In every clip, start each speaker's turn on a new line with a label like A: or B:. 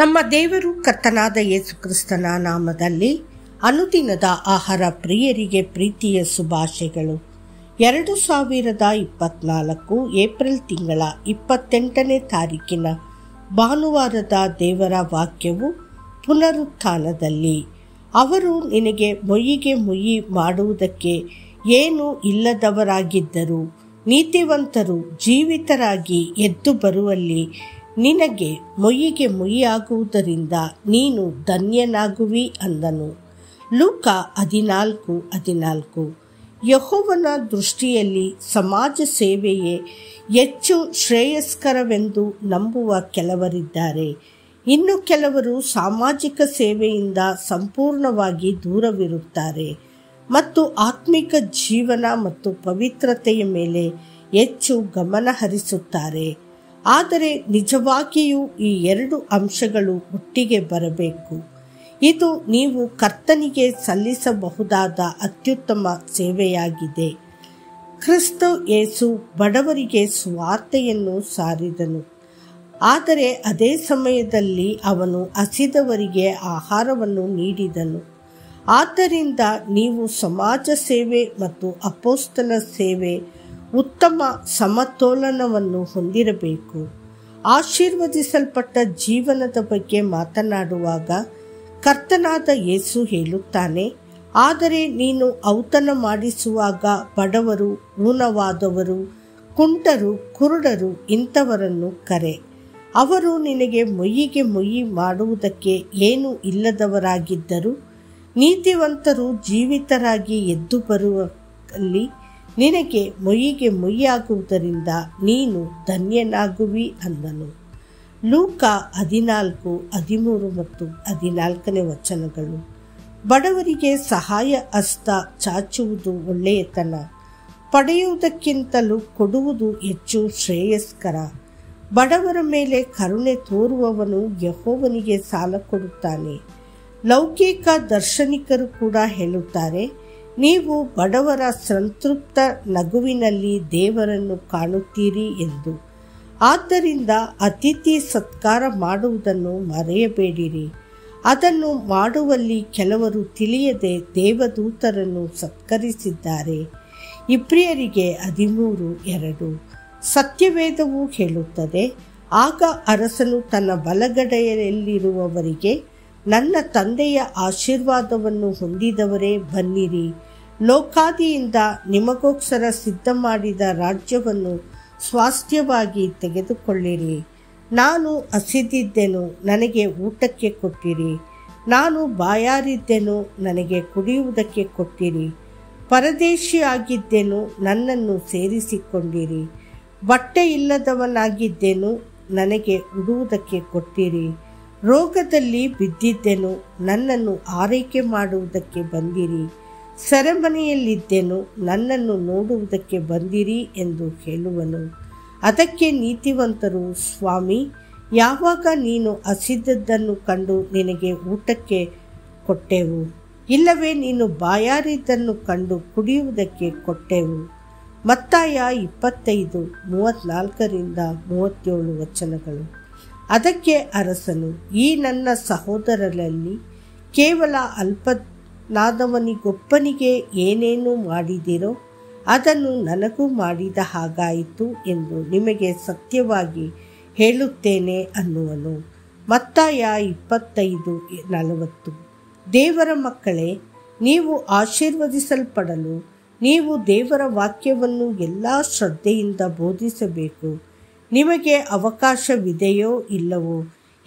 A: ನಮ್ಮ ದೇವರು ಕರ್ತನಾದ ಯೇಸು ಕ್ರಿಸ್ತನ ನಾಮದಲ್ಲಿ ಅನುದಿನದ ಆಹಾರ ಪ್ರಿಯರಿಗೆ ಪ್ರೀತಿಯ ಶುಭಾಶಯಗಳು. 2024 ಏಪ್ರಿಲ್ ತಿಂಗಳ 28ನೇ ತಾರೀಕಿನ ಭಾನುವಾರದ ದೇವರ ವಾಕ್ಯವು ಪುನರುತ್ಥಾನದಲ್ಲಿ ಅವರು ನಿನಗೆ ಮೊಯ್ಯಿಗೆ ಮೊಯ್ಯಿ ಮಾಡುವುದಕ್ಕೆ ಏನೂ ಇಲ್ಲದವರಾಗಿದ್ದರು, ನೀತಿವಂತರು ಜೀವಿತರಾಗಿ ಎದ್ದು ಬರುವಲ್ಲಿ ನಿನಗೆ ಮೊಯ್ಯಿಗೆ ಮೊಯ್ಯಾಗುವುದರಿಂದ ನೀನು ಧನ್ಯನಾಗುವಿ ಅಂದನು. ಲೂಕ 14:14. ಯೆಹೋವನ ದೃಷ್ಟಿಯಲ್ಲಿ ಸಮಾಜ ಸೇವೆಯೇ ಹೆಚ್ಚು ಶ್ರೇಯಸ್ಕರವೆಂದು ನಂಬುವ ಕೆಲವರಿದ್ದಾರೆ. ಇನ್ನು ಕೆಲವರು ಸಾಮಾಜಿಕ ಸೇವೆಯಿಂದ ಸಂಪೂರ್ಣವಾಗಿ ದೂರವಿರುತ್ತಾರೆ ಮತ್ತು ಆತ್ಮಿಕ ಜೀವನ ಮತ್ತು ಪವಿತ್ರತೆಯ ಮೇಲೆ ಹೆಚ್ಚು ಗಮನ ಹರಿಸುತ್ತಾರೆ. ಆದರೆ ನಿಜವಾಗಿಯೂ ಈ ಎರಡು ಅಂಶಗಳು ಒಟ್ಟಿಗೆ ಬರಬೇಕು. ಇದು ನೀವು ಕರ್ತನಿಗೆ ಸಲ್ಲಿಸಬಹುದಾದ ಅತ್ಯುತ್ತಮ ಸೇವೆಯಾಗಿದೆ. ಕ್ರಿಸ್ತ ಯೇಸು ಬಡವರಿಗೆ ಸುವಾರ್ತೆಯನ್ನು ಸಾರಿದನು, ಆದರೆ ಅದೇ ಸಮಯದಲ್ಲಿ ಅವನು ಹಸಿದವರಿಗೆ ಆಹಾರವನ್ನು ನೀಡಿದನು. ಆದ್ದರಿಂದ ನೀವು ಸಮಾಜ ಸೇವೆ ಮತ್ತು ಅಪೊಸ್ತಲ ಸೇವೆ ಉತ್ತಮ ಸಮತೋಲನವನ್ನು ಹೊಂದಿರಬೇಕು. ಆಶೀರ್ವದಿಸಲ್ಪಟ್ಟ ಜೀವನದ ಬಗ್ಗೆ ಮಾತನಾಡುವಾಗ ಕರ್ತನಾದ ಯೇಸು ಹೇಳುತ್ತಾನೆ, ಆದರೆ ನೀನು ಔತಣ ಮಾಡಿಸುವಾಗ ಬಡವರು, ಊನವಾದವರು, ಕುಂಟರು, ಕುರುಡರು ಇಂಥವರನ್ನು ಕರೆ. ಅವರು ನಿನಗೆ ಮೊಯ್ಯಿಗೆ ಮೊಯ್ಯಿ ಮಾಡುವುದಕ್ಕೆ ಏನೂ ಇಲ್ಲದವರಾಗಿದ್ದರು, ನೀತಿವಂತರು ಜೀವಿತರಾಗಿ ಎದ್ದು ಬರುವಲ್ಲಿ ನಿನಗೆ ಮೊಯ್ಯಿಗೆ ಮೊಯ್ಯಾಗುವುದರಿಂದ ನೀನು ಧನ್ಯನಾಗುವಿ ಅಂದನು. ಲೂಕ 14:13 ಮತ್ತು 14ನೇ ವಚನಗಳು. ಬಡವರಿಗೆ ಸಹಾಯ ಹಸ್ತ ಚಾಚುವುದು ಒಳ್ಳೆಯತನ, ಪಡೆಯುವುದಕ್ಕಿಂತಲೂ ಕೊಡುವುದು ಹೆಚ್ಚು ಶ್ರೇಯಸ್ಕರ. ಬಡವರ ಮೇಲೆ ಕರುಣೆ ತೋರುವವನು ಯೆಹೋವನಿಗೆ ಸಾಲ ಕೊಡುತ್ತಾನೆ. ಲೌಕಿಕ ದಾರ್ಶನಿಕರು ಕೂಡ ಹೇಳುತ್ತಾರೆ, ನೀವು ಬಡವರ ಸಂತೃಪ್ತ ನಗುವಿನಲ್ಲಿ ದೇವರನ್ನು ಕಾಣುತ್ತೀರಿ ಎಂದು. ಆದ್ದರಿಂದ ಅತಿಥಿ ಸತ್ಕಾರ ಮಾಡುವುದನ್ನು ಮರೆಯಬೇಡಿರಿ. ಅದನ್ನು ಮಾಡುವಲ್ಲಿ ಕೆಲವರು ತಿಳಿಯದೆ ದೇವದೂತರನ್ನು ಸತ್ಕರಿಸಿದ್ದಾರೆ. ಇಬ್ರಿಯರಿಗೆ 13:2. ಸತ್ಯವೇದವು ಹೇಳುತ್ತದೆ, ಆಗ ಅರಸನು ತನ್ನ ಬಲಗಡೆಯಲ್ಲಿರುವವರಿಗೆ, ನನ್ನ ತಂದೆಯ ಆಶೀರ್ವಾದವನ್ನು ಹೊಂದಿದವರೇ ಬನ್ನಿರಿ, ಲೋಕಾದಿಯಿಂದ ನಿಮಗೋಸ್ಕರ ಸಿದ್ಧ ಮಾಡಿದ ರಾಜ್ಯವನ್ನು ಸ್ವಾಸ್ಥ್ಯವಾಗಿ ತೆಗೆದುಕೊಳ್ಳಿರಿ. ನಾನು ಹಸಿದಿದ್ದೆನು, ನನಗೆ ಊಟಕ್ಕೆ ಕೊಟ್ಟಿರಿ. ನಾನು ಬಾಯಾರಿದ್ದೆನು, ನನಗೆ ಕುಡಿಯುವುದಕ್ಕೆ ಕೊಟ್ಟಿರಿ. ಪರದೇಶಿಯಾಗಿದ್ದೆನು, ನನ್ನನ್ನು ಸೇರಿಸಿಕೊಂಡಿರಿ. ಬಟ್ಟೆ ಇಲ್ಲದವನಾಗಿದ್ದೆನು, ನನಗೆ ಉಡುವುದಕ್ಕೆ ಕೊಟ್ಟಿರಿ. ರೋಗದಲ್ಲಿ ಬಿದ್ದಿದ್ದೆನು, ನನ್ನನ್ನು ಆರೈಕೆ ಮಾಡುವುದಕ್ಕೆ ಬಂದಿರಿ. ಸೆರೆಮನೆಯಲ್ಲಿದ್ದೆನು, ನನ್ನನ್ನು ನೋಡುವುದಕ್ಕೆ ಬಂದಿರಿ ಎಂದು ಹೇಳುವನು. ಅದಕ್ಕೆ ನೀತಿವಂತರು, ಸ್ವಾಮಿ, ಯಾವಾಗ ನೀನು ಹಸಿದದ್ದನ್ನು ಕಂಡು ನಿನಗೆ ಊಟಕ್ಕೆ ಕೊಟ್ಟೆವು, ಇಲ್ಲವೇ ನೀನು ಬಾಯಾರಿದ್ದನ್ನು ಕಂಡು ಕುಡಿಯುವುದಕ್ಕೆ ಕೊಟ್ಟೆವು. ಮತ್ತಾಯ 25:34-37 ವಚನಗಳು. ಅದಕ್ಕೆ ಅರಸನು, ಈ ನನ್ನ ಸಹೋದರರಲ್ಲಿ ಕೇವಲ ಅಲ್ಪನಾದವನಿಗೊಬ್ಬನಿಗೆ ಏನೇನು ಮಾಡಿದಿರೋ ಅದನ್ನು ನನಗೂ ಮಾಡಿದ ಹಾಗಾಯಿತು ಎಂದು ನಿಮಗೆ ಸತ್ಯವಾಗಿ ಹೇಳುತ್ತೇನೆ ಅನ್ನುವನು. ಮತ್ತಾಯ 25:40. ದೇವರ ಮಕ್ಕಳೇ, ನೀವು ಆಶೀರ್ವದಿಸಲ್ಪಡಲು ನೀವು ದೇವರ ವಾಕ್ಯವನ್ನು ಎಲ್ಲ ಶ್ರದ್ಧೆಯಿಂದ ಬೋಧಿಸಬೇಕು. ನಿಮಗೆ ಅವಕಾಶವಿದೆಯೋ ಇಲ್ಲವೋ,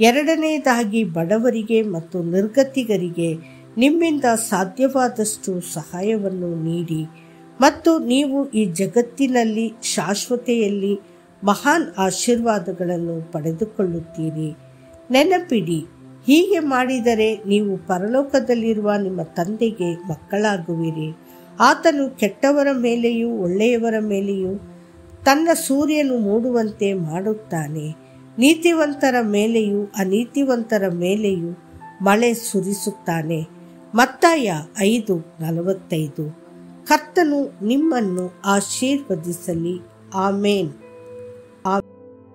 A: ಎರಡನೆಯದಾಗಿ ಬಡವರಿಗೆ ಮತ್ತು ನಿರ್ಗತಿಕರಿಗೆ ನಿಮ್ಮಿಂದ ಸಾಧ್ಯವಾದಷ್ಟು ಸಹಾಯವನ್ನು ನೀಡಿ ಮತ್ತು ನೀವು ಈ ಜಗತ್ತಿನಲ್ಲಿ ಶಾಶ್ವತೆಯಲ್ಲಿ ಮಹಾನ್ ಆಶೀರ್ವಾದಗಳನ್ನು ಪಡೆದುಕೊಳ್ಳುತ್ತೀರಿ. ನೆನಪಿಡಿ, ಹೀಗೆ ಮಾಡಿದರೆ ನೀವು ಪರಲೋಕದಲ್ಲಿರುವ ನಿಮ್ಮ ತಂದೆಗೆ ಮಕ್ಕಳಾಗುವಿರಿ. ಆತನು ಕೆಟ್ಟವರ ಮೇಲೆಯೂ ಒಳ್ಳೆಯವರ ಮೇಲೆಯೂ ತನ್ನ ಸೂರ್ಯನು ಮೂಡುವಂತೆ ಮಾಡುತ್ತಾನೆ. ನೀತಿವಂತರ ಮೇಲೆಯೂ ಅನೀತಿವಂತರ ಮೇಲೆಯೂ ಮಳೆ ಸುರಿಸುತ್ತಾನೆ. ಮತ್ತಾಯ 5:45. ಕರ್ತನು ನಿಮ್ಮನ್ನು ಆಶೀರ್ವದಿಸಲಿ. ಆಮೇನ್.